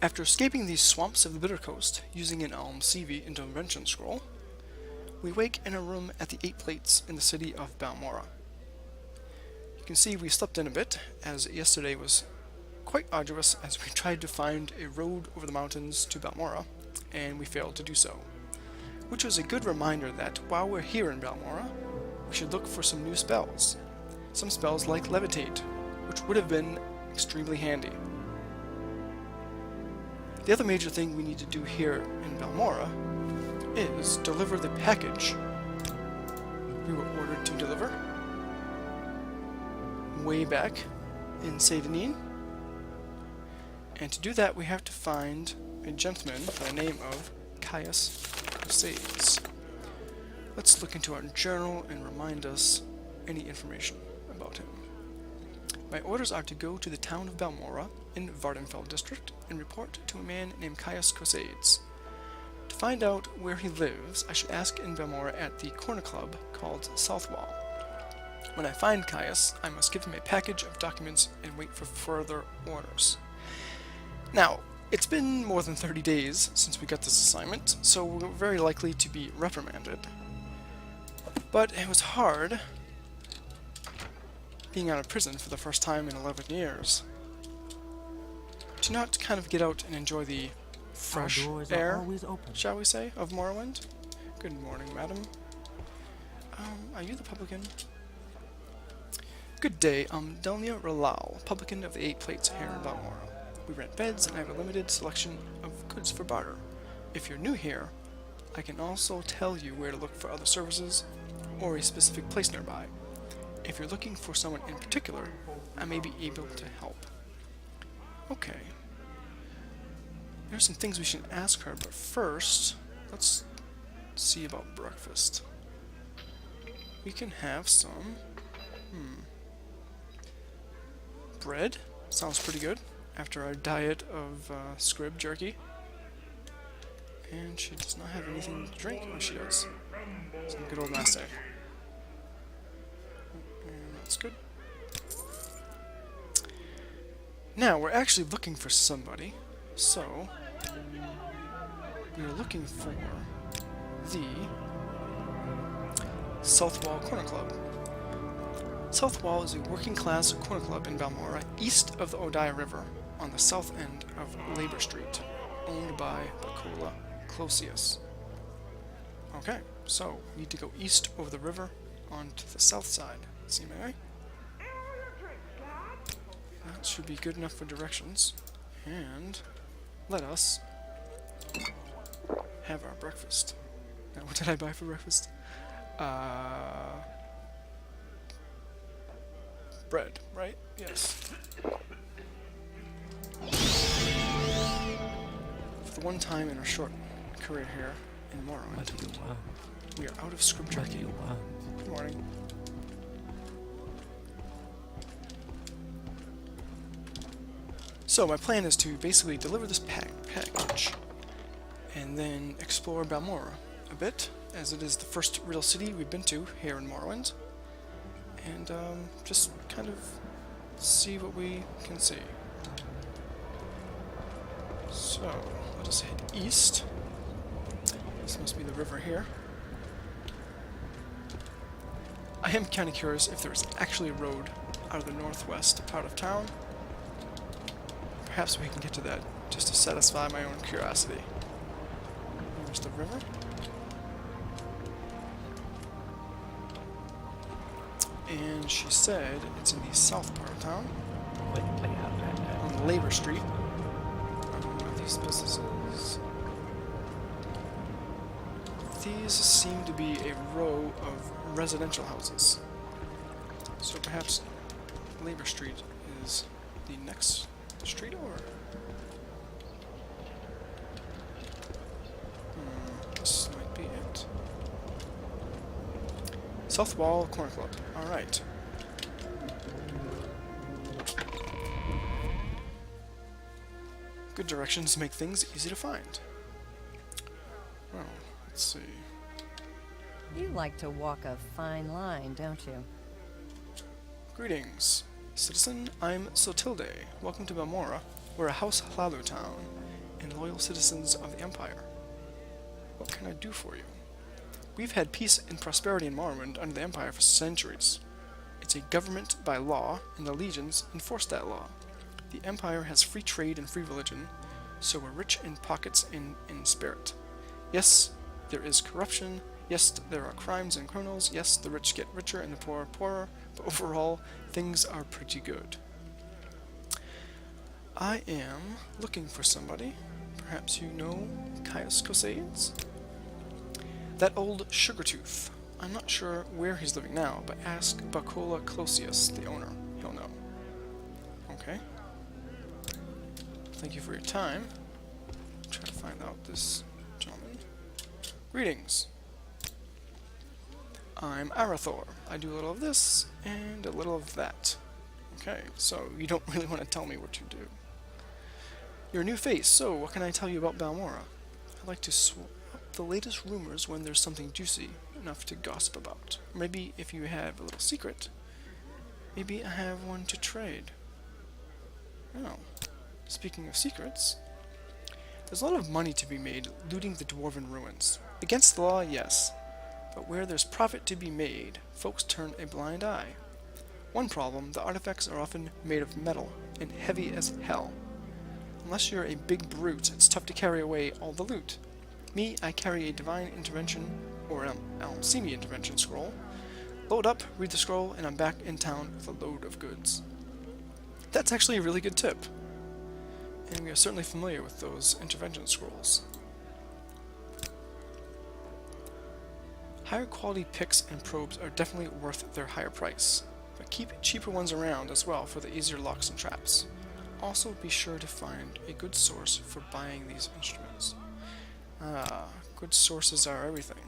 After escaping the swamps of the Bitter Coast using an Alm CV intervention scroll, we wake in a room at the Eight Plates in the city of Balmora. You can see we slept in a bit, as yesterday was quite arduous as we tried to find a road over the mountains to Balmora, and we failed to do so. Which was a good reminder that while we're here in Balmora, we should look for some new spells. Some spells like Levitate, which would have been extremely handy. The other major thing we need to do here in Balmora is deliver the package we were ordered to deliver way back in Saint-Denis. And to do that, we have to find a gentleman by the name of Caerulus. Let's look into our journal and remind us any information about him. My orders are to go to the town of Balmora in Vardenfell district and report to a man named Caerulus. To find out where he lives, I should ask in Balmora at the corner club called Southwall. When I find Caius, I must give him a package of documents and wait for further orders. Now, it's been more than 30 days since we got this assignment, so we're very likely to be reprimanded. But it was hard being out of prison for the first time in 11 years. To not kind of get out and enjoy the fresh air, shall we say, of Morrowind. Good morning, madam. Are you the publican? Good day, I'm Delnia Ralal, publican of the Eight Plates here in Balmora. We rent beds and have a limited selection of goods for barter. If you're new here, I can also tell you where to look for other services or a specific place nearby. If you're looking for someone in particular, I may be able to help. Okay. There's some things we should ask her, but first, let's see about breakfast. We can have some... bread? Sounds pretty good. After our diet of scrib jerky. And she does not have anything to drink. Oh, she does. Some good old Master. And that's good. Now, we're actually looking for somebody. So, we are looking for the Southwall Corner Club. Southwall is a working-class corner club in Balmora, east of the Odaya River, on the south end of Labor Street, owned by Bacola Closius. Okay, so we need to go east over the river onto the south side. See me? That should be good enough for directions. And let us have our breakfast. Now, what did I buy for breakfast? Bread, right? Yes. For the one time in our short career here in Morrowind, we are out of script jerky. Good morning. So my plan is to basically deliver this package and then explore Balmora a bit, as it is the first real city we've been to here in Morrowind. And just kind of see what we can see. So, let us head east. This must be the river here. I am kind of curious if there's actually a road out of the northwest part of town. Perhaps we can get to that just to satisfy my own curiosity. There's the river. And she said it's in the south part of town. On Labor Street. Are these businesses? These seem to be a row of residential houses. So perhaps Labor Street is the next street over? This might be it. Southwall Corner Club. Alright. Good directions make things easy to find. Well, let's see. You like to walk a fine line, don't you? Greetings, citizen. I'm Sotilde. Welcome to Balmora. We're a House Hladu town. and loyal citizens of the Empire. What can I do for you? We've had peace and prosperity in Morrowind under the Empire for centuries. It's a government by law, and the legions enforce that law. The Empire has free trade and free religion, so we're rich in pockets and in spirit. Yes, there is corruption. Yes, there are crimes and criminals. Yes, the rich get richer and the poor poorer. But overall, things are pretty good. I am looking for somebody. Perhaps you know Caerulus? That old Sugartooth. I'm not sure where he's living now, but ask Bacola Closius, the owner. He'll know. Okay. Thank you for your time. Try to find out this gentleman. Greetings. I'm Arathor. I do a little of this and a little of that. Okay, so you don't really want to tell me what you do. You're a new face, so what can I tell you about Balmora? I like to swap up the latest rumors when there's something juicy enough to gossip about. Maybe if you have a little secret, maybe I have one to trade. Oh, speaking of secrets, there's a lot of money to be made looting the dwarven ruins. Against the law, yes, but where there's profit to be made, folks turn a blind eye. One problem, the artifacts are often made of metal and heavy as hell. Unless you're a big brute, it's tough to carry away all the loot. Me, I carry a divine intervention, or an Alcimi intervention scroll. Load up, read the scroll, and I'm back in town with a load of goods. That's actually a really good tip. And we are certainly familiar with those intervention scrolls. Higher quality picks and probes are definitely worth their higher price, but keep cheaper ones around as well for the easier locks and traps. Also be sure to find a good source for buying these instruments. Good sources are everything.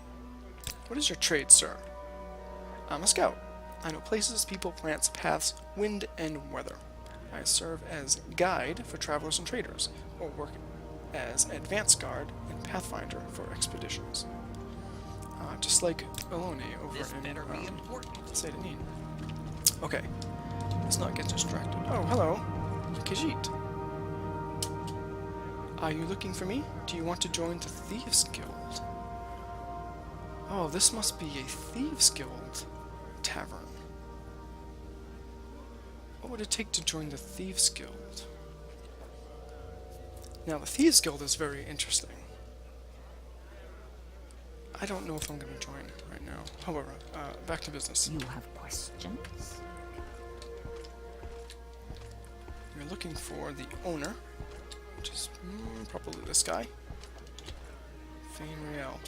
What is your trade, sir? I'm a scout. I know places, people, plants, paths, wind, and weather. I serve as guide for travelers and traders, or work as advance guard and pathfinder for expeditions. Just like Elone over in Satanine. Okay, let's not get distracted. Oh, hello, Khajiit. Are you looking for me? Do you want to join the Thieves Guild? Oh, this must be a Thieves Guild tavern. What would it take to join the Thieves Guild? Now, the Thieves Guild is very interesting. I don't know if I'm going to join right now. However, back to business. You have questions? We're looking for the owner, which is probably this guy. Fane Riel.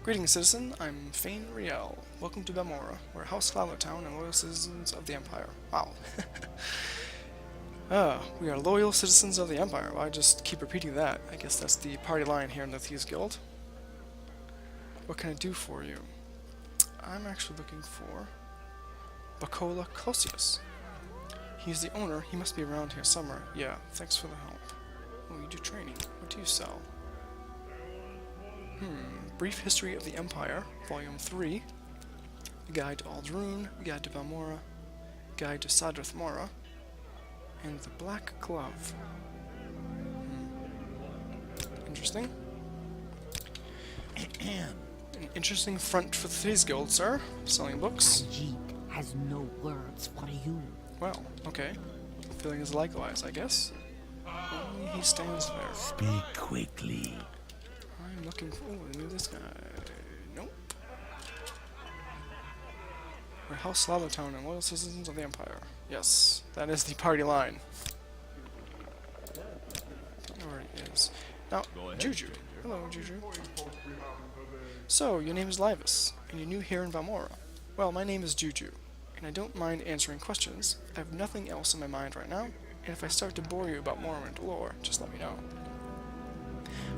Greetings, citizen. I'm Fane Riel. Welcome to Balmora. We're House Town and loyal citizens of the Empire. Wow. We are loyal citizens of the Empire. Well, I just keep repeating that. I guess that's the party line here in the Thieves Guild. What can I do for you? I'm actually looking for Bacola Closius. He's the owner. He must be around here somewhere. Yeah, thanks for the help. Oh, you do training. What do you sell? Brief History of the Empire, Volume 3. Guide to Aldrune, Guide to Balmora, Guide to Sadrith Mora, and the Black Glove. Interesting. An interesting front for the Thieves Guild, sir. Selling books. Khajiit has no words for you. Well, okay. Feeling is likewise, I guess. Only he stands there. Speak quickly. I'm looking for... Oh, I knew this guy. Nope. We're House Town and loyal citizens of the Empire. Yes, that is the party line. Don't know where he is. Now, Juju. Hello, Juju. So, your name is Laevus, and you're new here in Balmora. Well, my name is Juju, and I don't mind answering questions. I have nothing else in my mind right now, and if I start to bore you about Morrowind lore, just let me know.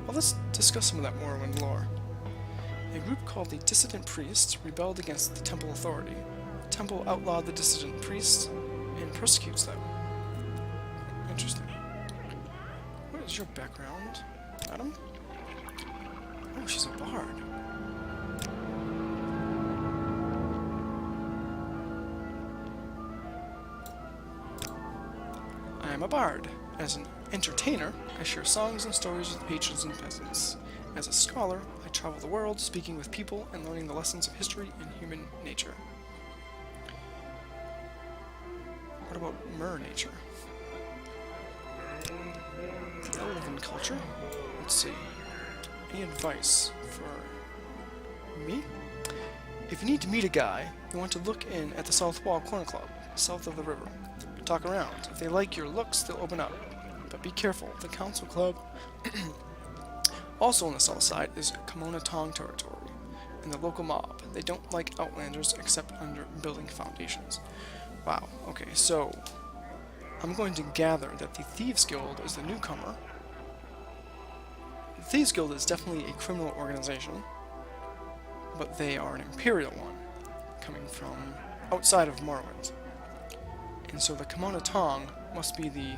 Well, let's discuss some of that Morrowind lore. A group called the Dissident Priests rebelled against the Temple authority. The Temple outlawed the Dissident Priests and persecutes them. Interesting. What is your background, madam? Oh, she's a bard. I am a bard. As an entertainer, I share songs and stories with patrons and peasants. As a scholar, I travel the world, speaking with people and learning the lessons of history and human nature. What about mer nature? The elven culture? Let's see. Any advice for me? If you need to meet a guy, you want to look in at the South Wall Corner Club, south of the river. Talk around. If they like your looks, they'll open up. But be careful, the Council Club, also on the south side, is Kimona Tong territory, and the local mob. They don't like outlanders except under building foundations. Wow, okay, so I'm going to gather that the Thieves Guild is the newcomer. The Thieves Guild is definitely a criminal organization, but they are an imperial one, coming from outside of Morrowind. And so the Kimona Tong must be the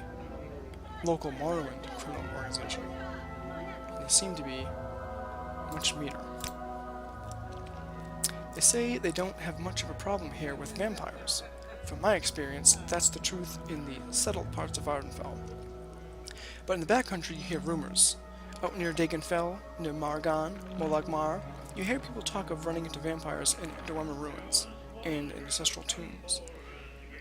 local Morrowind criminal organization. And they seem to be much meaner. They say they don't have much of a problem here with vampires. From my experience, that's the truth in the settled parts of Ardenfell. But in the backcountry you hear rumors. Out near Dagenfell, near Margan, Molagmar, you hear people talk of running into vampires in Dormer ruins and ancestral tombs.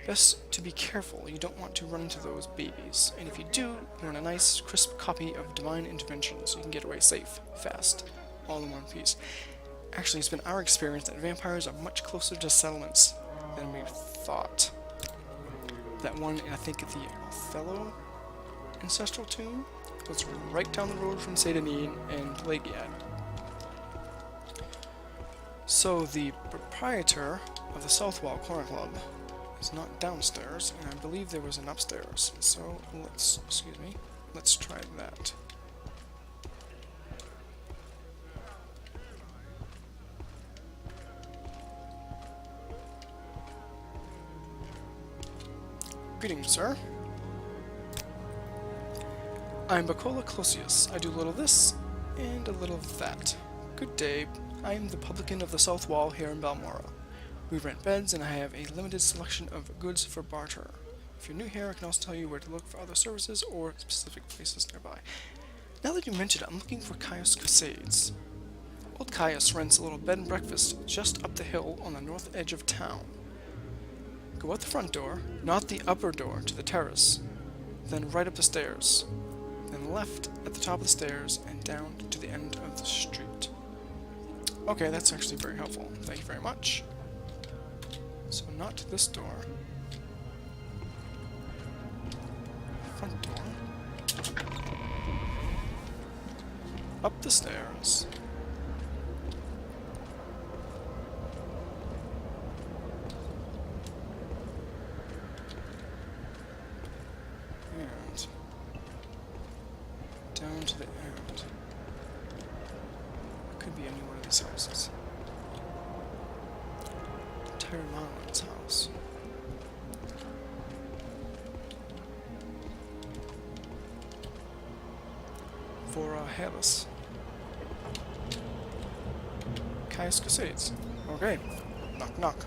Best to be careful, you don't want to run into those babies, and if you do, you want a nice, crisp copy of Divine Intervention so you can get away safe, fast, all in one piece. Actually, it's been our experience that vampires are much closer to settlements than we thought. That one, I think, the Othello ancestral tomb was right down the road from Satanine and Pelagiad. So the proprietor of the South Wall Corner Club is not downstairs, and I believe there was an upstairs. So let's try that. Greetings, sir. I'm Bacola Closius. I do a little of this, and a little of that. Good day. I am the publican of the South Wall here in Balmora. We rent beds, and I have a limited selection of goods for barter. If you're new here, I can also tell you where to look for other services or specific places nearby. Now that you mention it, I'm looking for Caius Casades. Old Caius rents a little bed and breakfast just up the hill on the north edge of town. Go out the front door, not the upper door to the terrace, then right up the stairs, then left at the top of the stairs and down to the end of the street. Okay, that's actually very helpful. Thank you very much. So not to this door. Front door. Up the stairs. And down to the end. It could be any one of these houses. Tyranon's house. For Laevus. Caius Casades. Okay. Knock knock.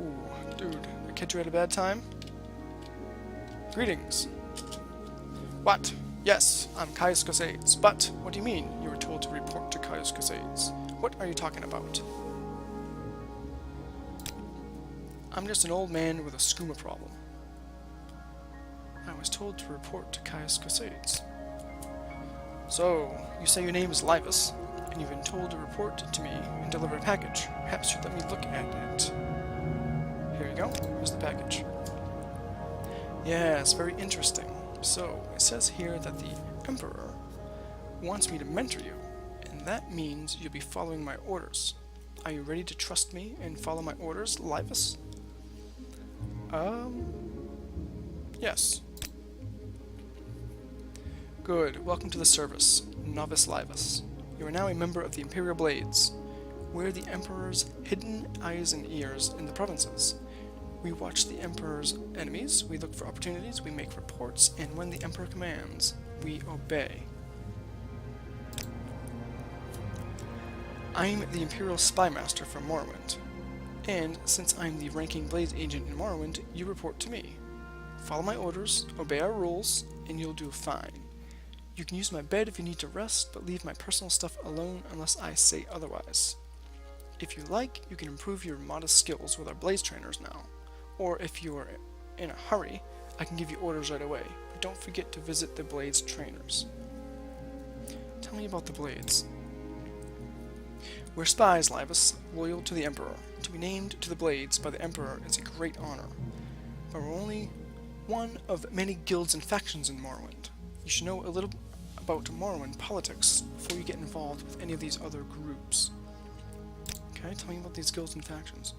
Ooh, dude, I catch you at a bad time? Greetings. What? Yes, I'm Caius Casades, but what do you mean you were told to report to Caius Casades? What are you talking about? I'm just an old man with a skooma problem. I was told to report to Caius Casades. So, you say your name is Laevus, and you've been told to report to me and deliver a package. Perhaps you'd let me look at it. Here you go. Here's the package. Yes, very interesting. So, it says here that the Emperor wants me to mentor you, and that means you'll be following my orders. Are you ready to trust me and follow my orders, Laevus? Yes. Good. Welcome to the service, Novice Laevus. You are now a member of the Imperial Blades. We're the Emperor's hidden eyes and ears in the provinces. We watch the Emperor's enemies, we look for opportunities, we make reports, and when the Emperor commands, we obey. I'm the Imperial Spy Master from Morrowind. And since I'm the ranking Blades agent in Morrowind, you report to me. Follow my orders, obey our rules, and you'll do fine. You can use my bed if you need to rest, but leave my personal stuff alone unless I say otherwise. If you like, you can improve your modest skills with our Blades trainers now. Or if you're in a hurry, I can give you orders right away, but don't forget to visit the Blades trainers. Tell me about the Blades. We're spies, Laevus, loyal to the Emperor. To be named to the Blades by the Emperor is a great honor. But we're only one of many guilds and factions in Morrowind. You should know a little about Morrowind politics before you get involved with any of these other groups. Okay, tell me about these guilds and factions.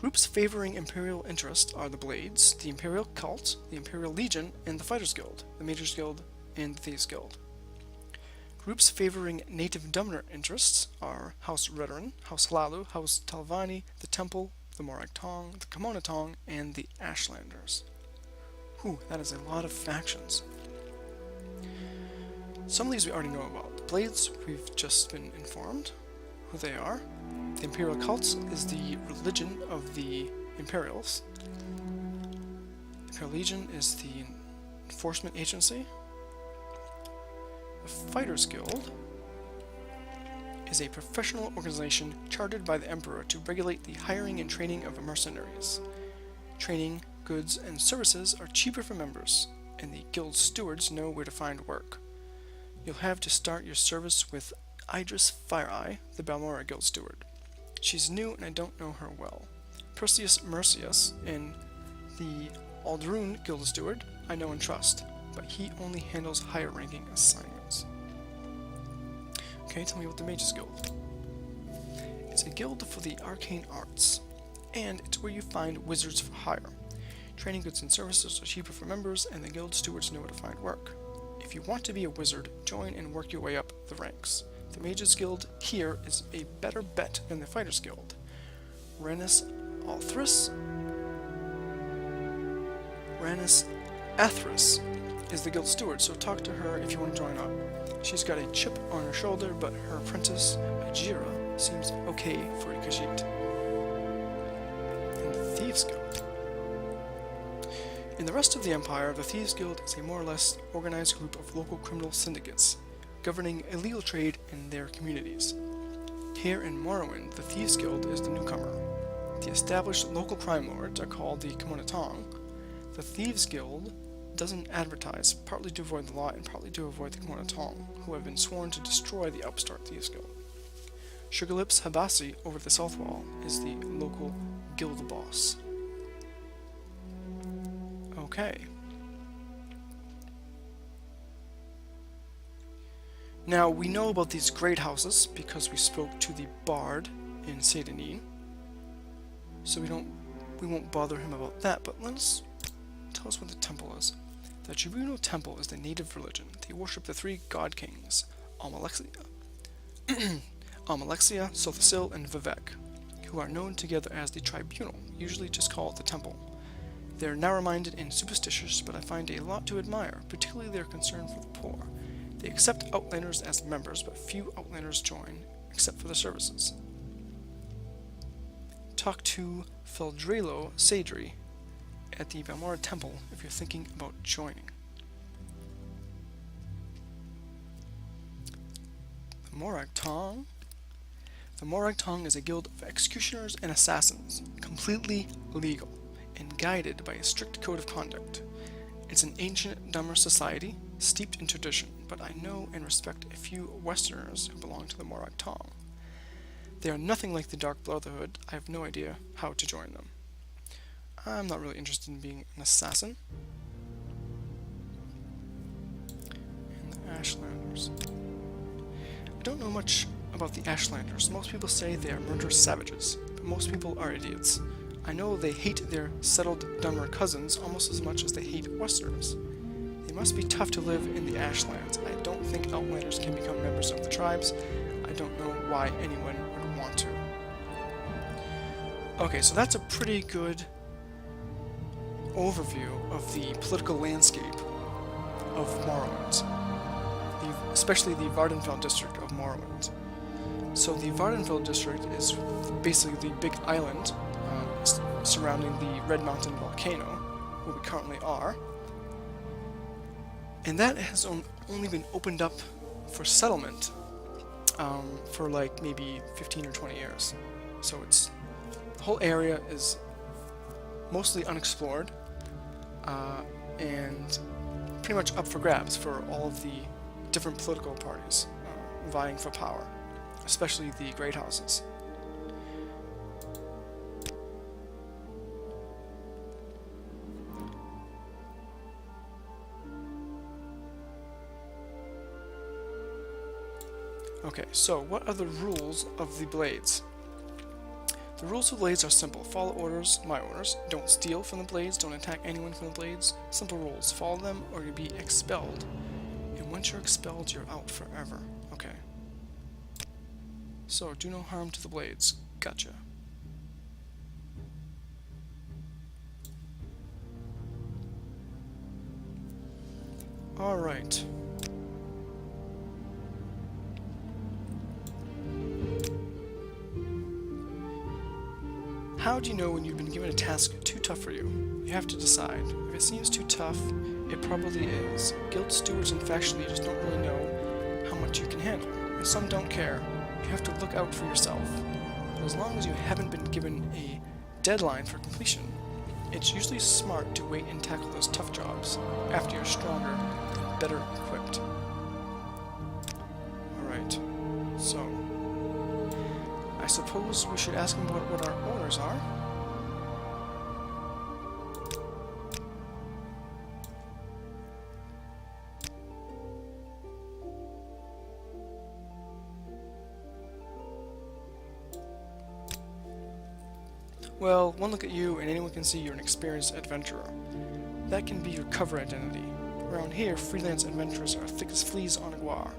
Groups favoring Imperial interest are the Blades, the Imperial Cult, the Imperial Legion, and the Fighters Guild, the Mages Guild, and the Thieves Guild. Groups favoring native Dumner interests are House Redoran, House Hlalu, House Talvani, the Temple, the Morag Tong, the Kimona Tong, and the Ashlanders. Whew, that is a lot of factions. Some of these we already know about. The Blades, we've just been informed who they are. The Imperial Cult is the religion of the Imperials. The Imperial Legion is the enforcement agency. The Fighters Guild is a professional organization chartered by the Emperor to regulate the hiring and training of mercenaries. Training, goods, and services are cheaper for members, and the guild stewards know where to find work. You'll have to start your service with Idris Fireeye, the Balmora Guild Steward. She's new and I don't know her well. Perseus Mercius and the Aldrune Guild Steward I know and trust, but he only handles higher ranking assignments. Okay, tell me about the Mages Guild. It's a guild for the arcane arts, and it's where you find wizards for hire. Training, goods, and services are cheaper for members, and the guild stewards know where to find work. If you want to be a wizard, join and work your way up the ranks. The Mages Guild here is a better bet than the Fighters Guild. Rannis Athris is the guild steward, so talk to her if you want to join up. She's got a chip on her shoulder, but her apprentice, Ajira, seems okay for a Khajiit. And the Thieves Guild. In the rest of the Empire, the Thieves Guild is a more or less organized group of local criminal syndicates, governing illegal trade in their communities. Here in Morrowind, the Thieves Guild is the newcomer. The established local crime lords are called the Kimona Tong. The Thieves Guild doesn't advertise, partly to avoid the law and partly to avoid the Kimona Tong, who have been sworn to destroy the upstart Thieves Guild. Sugarlips Habasi over the south wall is the local guild boss. Okay. Now, we know about these great houses because we spoke to the bard in Saint Denis, so we won't bother him about that, but let's tell us what the temple is. The Tribuno Temple is the native religion. They worship the three god kings, Almalexia, Sothasil, and Vivek, who are known together as the Tribunal, usually just called the Temple. They're narrow-minded and superstitious, but I find a lot to admire, particularly their concern for the poor. They accept Outlanders as members, but few Outlanders join, except for the services. Talk to Feldrelo Sadri at the Balmora Temple if you're thinking about joining. The Morag Tong. The Morag Tong is a guild of executioners and assassins, completely legal, and guided by a strict code of conduct. It's an ancient Dummer society, steeped in tradition, but I know and respect a few Westerners who belong to the Morag Tong. They are nothing like the Dark Brotherhood. I have no idea how to join them. I'm not really interested in being an assassin. And the Ashlanders. I don't know much about the Ashlanders. Most people say they are murderous savages, but most people are idiots. I know they hate their settled Dummer cousins almost as much as they hate Westerners. They must be tough to live in the Ashlands. I don't think Outlanders can become members of the tribes. I don't know why anyone would want to. Okay, so that's a pretty good overview of the political landscape of Morrowind, especially the Vardenfell district of Morrowind. So the Vardenfell district is basically the big island surrounding the Red Mountain volcano, where we currently are. And that has only been opened up for settlement for like maybe 15 or 20 years. So the whole area is mostly unexplored and pretty much up for grabs for all of the different political parties vying for power, especially the great houses. Okay, so what are the rules of the blades? The rules of the blades are simple. Follow orders, my orders. Don't steal from the blades. Don't attack anyone from the blades. Simple rules. Follow them or you'll be expelled. And once you're expelled, you're out forever. Okay. So, do no harm to the blades. Gotcha. Alright. How do you know when you've been given a task too tough for you? You have to decide. If it seems too tough, it probably is. Guild stewards and faction leaders don't really know how much you can handle, and some don't care. You have to look out for yourself. But as long as you haven't been given a deadline for completion, it's usually smart to wait and tackle those tough jobs after you're stronger and better equipped. Alright, so I suppose we should ask him what our orders are. Well, one look at you and anyone can see you're an experienced adventurer. That can be your cover identity. Around here, freelance adventurers are thick as fleas on a guar.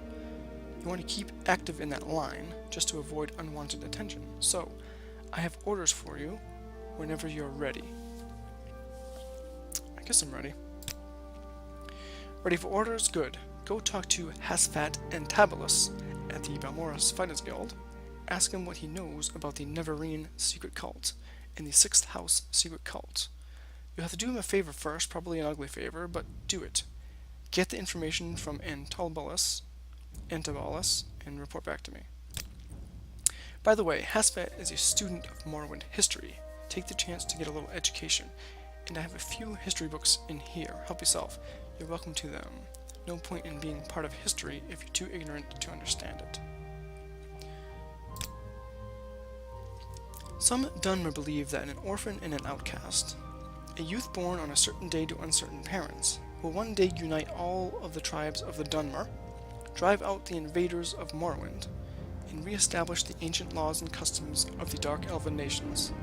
You want to keep active in that line, just to avoid unwanted attention. So, I have orders for you whenever you're ready. I guess I'm ready. Ready for orders? Good. Go talk to Hasfat and Tabalus at the Balmoras Fighters Guild. Ask him what he knows about the Neverine secret cult and the 6th House secret cult. You'll have to do him a favor first, probably an ugly favor, but do it. Get the information from Antibalus, and report back to me. By the way, Hasfat is a student of Morrowind history. Take the chance to get a little education. And I have a few history books in here. Help yourself. You're welcome to them. No point in being part of history if you're too ignorant to understand it. Some Dunmer believe that an orphan and an outcast, a youth born on a certain day to uncertain parents, will one day unite all of the tribes of the Dunmer, drive out the invaders of Morrowind, and re-establish the ancient laws and customs of the Dark Elven nations.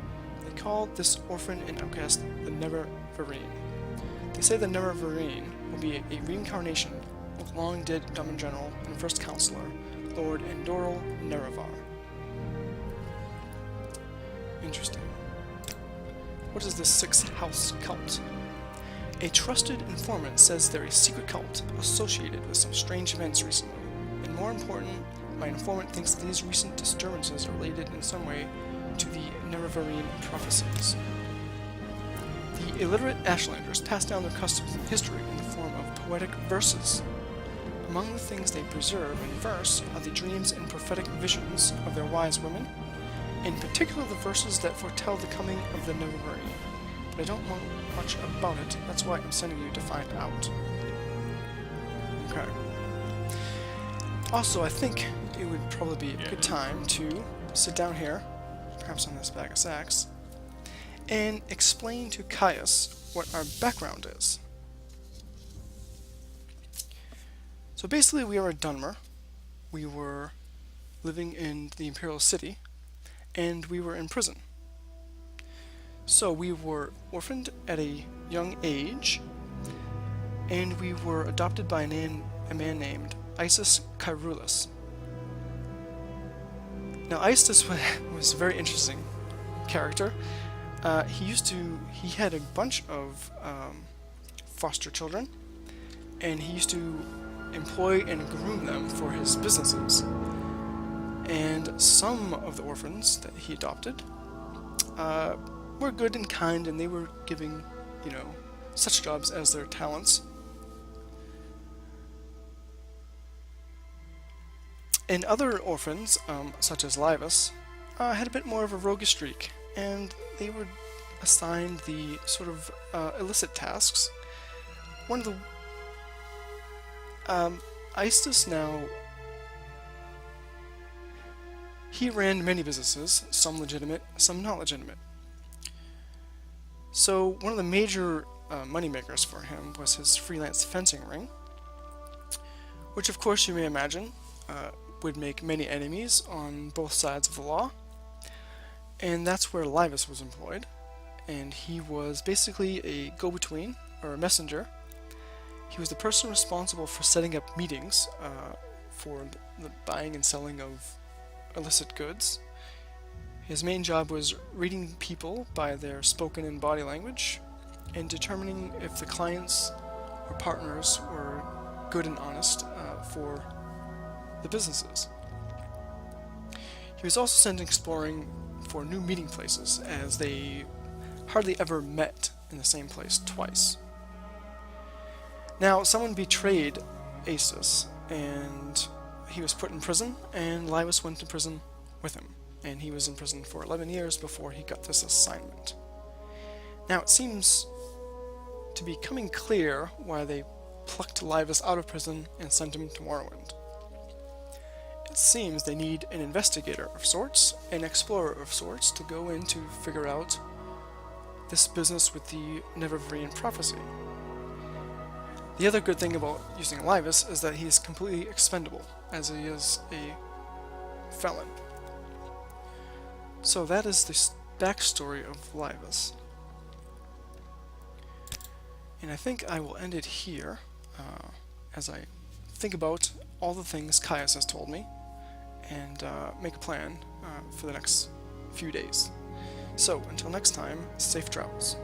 They call this orphan and outcast the Neverine. They say the Neverine will be a reincarnation of long-dead Dunmer General and First Counselor, Lord Endoril Nerevar. Interesting. What is this 6th House cult? A trusted informant says they're a secret cult associated with some strange events recently. And more important, my informant thinks these recent disturbances are related in some way to the Nerevarine prophecies. The illiterate Ashlanders pass down their customs and history in the form of poetic verses. Among the things they preserve in verse are the dreams and prophetic visions of their wise women, in particular the verses that foretell the coming of the Neverine. But I don't know much about it, that's why I'm sending you to find out. Okay. Also, I think it would probably be a good time to sit down here, perhaps on this bag of sacks, and explain to Caius what our background is. So basically we are a Dunmer. We were living in the Imperial City, and we were in prison. So we were orphaned at a young age, and we were adopted by a man named Isis Caerulus. Now Isis was a very interesting character. He had a bunch of foster children, and he used to employ and groom them for his businesses. And some of the orphans that he adopted were good and kind, and they were giving, you know, such jobs as their talents. And other orphans, such as Laevus, had a bit more of a roguish streak, and they were assigned the sort of illicit tasks. One of the Istus now, he ran many businesses, some legitimate, some not legitimate. So one of the major moneymakers for him was his freelance fencing ring, which of course you may imagine would make many enemies on both sides of the law. And that's where Laevus was employed, and he was basically a go-between, or a messenger. He was the person responsible for setting up meetings for the buying and selling of illicit goods. His main job was reading people by their spoken and body language, and determining if the clients or partners were good and honest for the businesses. He was also sent exploring for new meeting places, as they hardly ever met in the same place twice. Now, someone betrayed Asus, and he was put in prison, and Laevus went to prison with him, and he was in prison for 11 years before he got this assignment. Now, it seems to be coming clear why they plucked Laevus out of prison and sent him to Morrowind. It seems they need an investigator of sorts, an explorer of sorts, to go in to figure out this business with the Nevervrian prophecy. The other good thing about using Laevus is that he is completely expendable, as he is a felon. So that is the backstory of Laevus. And I think I will end it here, as I think about all the things Caius has told me, and make a plan for the next few days. So, until next time, safe travels.